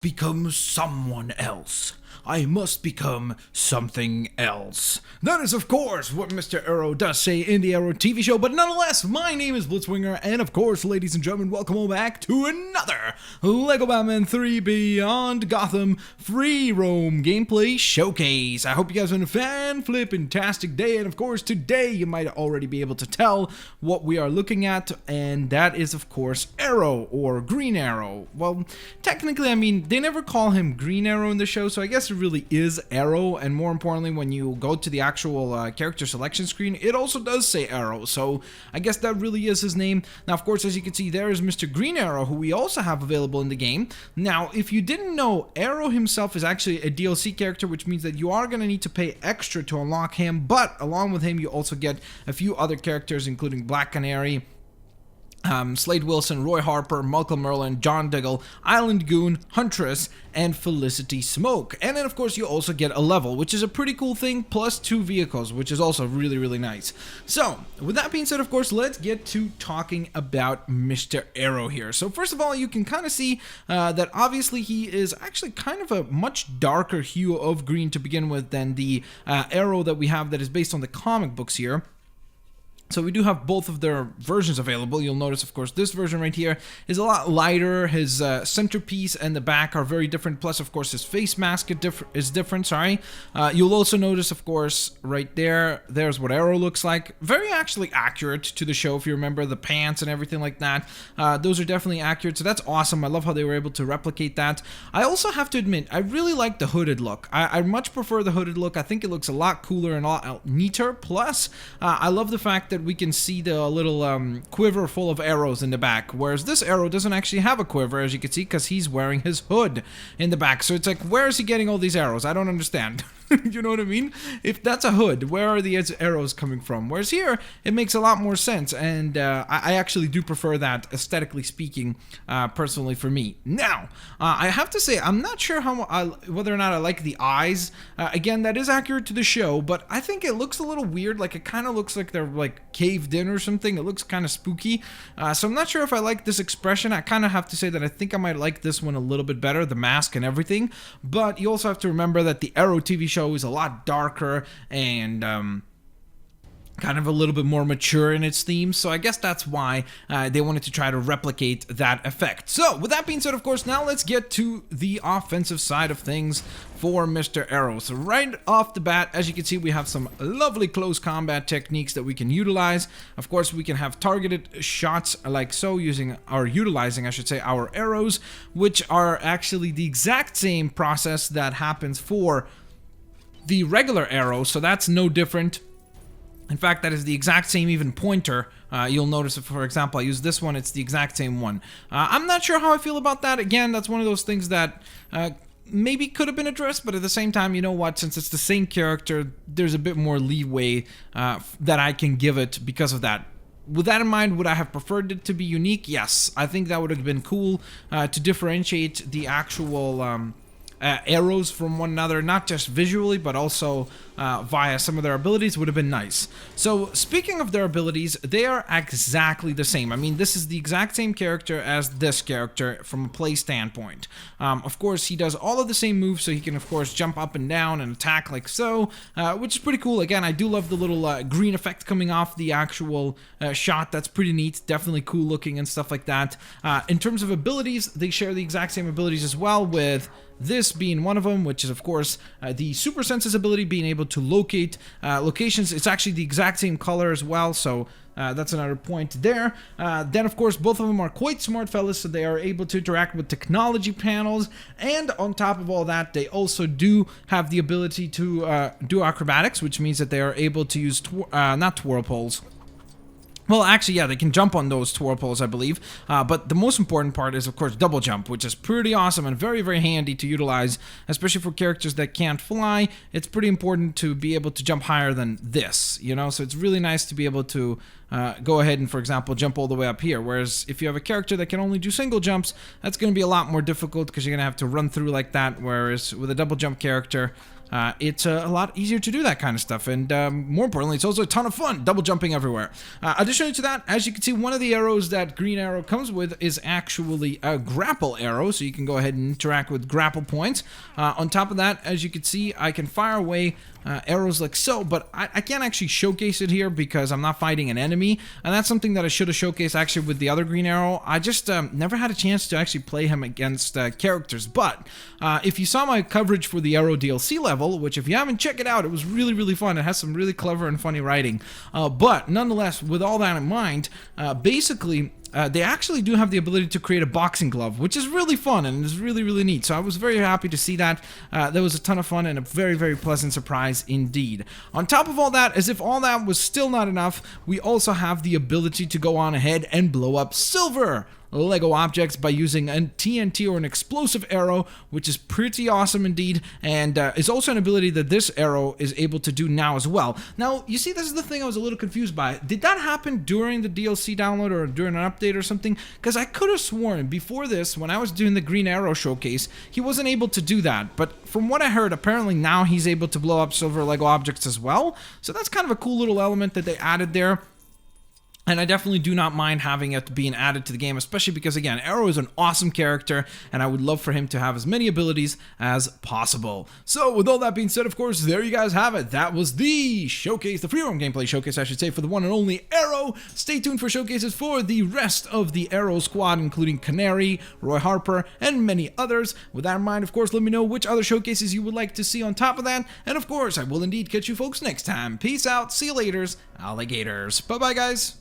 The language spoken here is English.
become someone else. I must become something else. That is, of course, what Mr. Arrow does say in the Arrow TV show, but nonetheless, my name is Blitzwinger, and of course, ladies and gentlemen, welcome all back to another LEGO Batman 3 Beyond Gotham free roam gameplay showcase. I hope you guys are having a fan-flippin-tastic day, and of course, today you might already be able to tell what we are looking at, and that is, of course, Arrow, or Green Arrow. Well, technically, I mean, they never call him Green Arrow in the show, so I guess it really is Arrow, and more importantly, when you go to the actual character selection screen, it also does say Arrow, so I guess that really is his name. Now, of course, as you can see, there is Mr. Green Arrow, who we also have available in the game. Now, if you didn't know, Arrow himself is actually a DLC character, which means that you are going to need to pay extra to unlock him, but along with him, you also get a few other characters, including Black Canary, Slade Wilson, Roy Harper, Malcolm Merlin, John Diggle, Island Goon, Huntress, and Felicity Smoke. And then, of course, you also get a level, which is a pretty cool thing, plus 2 vehicles, which is also really, really nice. So, with that being said, of course, let's get to talking about Mr. Arrow here. So, first of all, you can kind of see that obviously he is actually kind of a much darker hue of green to begin with than the Arrow that we have that is based on the comic books here. So we do have both of their versions available. You'll notice, of course, this version right here is a lot lighter. His centerpiece and the back are very different. Plus, of course, his face mask is different. You'll also notice, of course, right there, there's what Arrow looks like. Very actually accurate to the show, if you remember the pants and everything like that. Those are definitely accurate, so that's awesome. I love how they were able to replicate that. I also have to admit, I really like the hooded look. I much prefer the hooded look. I think it looks a lot cooler and a lot neater. Plus, I love the fact that we can see the little quiver full of arrows in the back, whereas this Arrow doesn't actually have a quiver, as you can see, because he's wearing his hood in the back. So it's like, where is he getting all these arrows? I don't understand. You know what I mean? If that's a hood, where are the arrows coming from? Whereas here, it makes a lot more sense, and I actually do prefer that, aesthetically speaking, personally for me. Now, I have to say, I'm not sure whether or not I like the eyes. Again, that is accurate to the show, but I think it looks a little weird. Like, it kind of looks like they're like caved in or something. It looks kind of spooky. So I'm not sure if I like this expression. I kind of have to say that I think I might like this one a little bit better, the mask and everything. But you also have to remember that the Arrow TV show is a lot darker and kind of a little bit more mature in its themes, so I guess that's why they wanted to try to replicate that effect. So, with that being said, of course, now let's get to the offensive side of things for Mr. Arrow. So right off the bat, as you can see, we have some lovely close combat techniques that we can utilize. Of course, we can have targeted shots like so, utilizing, I should say, our arrows, which are actually the exact same process that happens for the regular Arrow, so that's no different. In fact, that is the exact same even pointer. You'll notice, if, for example, I use this one, it's the exact same one. I'm not sure how I feel about that. Again, that's one of those things that maybe could have been addressed, but at the same time, you know what, since it's the same character, there's a bit more leeway that I can give it because of that. With that in mind, would I have preferred it to be unique? Yes, I think that would have been cool to differentiate the actual arrows from one another, not just visually, but also via some of their abilities would have been nice. So, speaking of their abilities, they are exactly the same. I mean, this is the exact same character as this character from a play standpoint. Of course, he does all of the same moves, so he can, of course, jump up and down and attack like so, which is pretty cool. Again, I do love the little green effect coming off the actual shot. That's pretty neat, definitely cool looking and stuff like that. In terms of abilities, they share the exact same abilities as well, with this being one of them, which is, of course, the Super Senses ability, being able to locate locations. It's actually the exact same color as well, so that's another point there. Then, of course, both of them are quite smart fellas, so they are able to interact with technology panels, and on top of all that, they also do have the ability to do acrobatics, which means that they are able to use, not twirl poles. Well, actually, yeah, they can jump on those twirl poles, I believe. But the most important part is, of course, double jump, which is pretty awesome and very, very handy to utilize, especially for characters that can't fly. It's pretty important to be able to jump higher than this, you know? So it's really nice to be able to go ahead and, for example, jump all the way up here. Whereas if you have a character that can only do single jumps, that's going to be a lot more difficult because you're going to have to run through like that. Whereas with a double jump character, it's a lot easier to do that kind of stuff. And more importantly, it's also a ton of fun, double jumping everywhere. Additionally to that, as you can see, one of the arrows that green arrow comes with is actually a grapple arrow, so you can go ahead and interact with grapple points. On top of that, as you can see, I can fire away arrows like so, but I can't actually showcase it here because I'm not fighting an enemy, and that's something that I should have showcased actually with the other green arrow. I just never had a chance to actually play him against characters. But if you saw my coverage for the Arrow DLC level, which if you haven't, check it out, it was really fun. It has some really clever and funny writing, but nonetheless, with all that in mind, basically they actually do have the ability to create a boxing glove, which is really fun and is really neat. So I was very happy to see that. That was a ton of fun and a very pleasant surprise indeed. On top of all that, as if all that was still not enough, we also have the ability to go on ahead and blow up silver Lego objects by using a TNT or an explosive arrow, which is pretty awesome indeed, and is also an ability that this arrow is able to do now as well. Now, you see, this is the thing I was a little confused by. Did that happen during the DLC download or during an update or something? Because I could have sworn before this, when I was doing the green arrow showcase, he wasn't able to do that, but from what I heard, apparently now he's able to blow up silver Lego objects as well, so that's kind of a cool little element that they added there. And I definitely do not mind having it being added to the game, especially because, again, Arrow is an awesome character, and I would love for him to have as many abilities as possible. So, with all that being said, of course, there you guys have it. That was the showcase, the free roam gameplay showcase, I should say, for the one and only Arrow. Stay tuned for showcases for the rest of the Arrow squad, including Canary, Roy Harper, and many others. With that in mind, of course, let me know which other showcases you would like to see on top of that. And, of course, I will indeed catch you folks next time. Peace out. See you laters, alligators. Bye-bye, guys.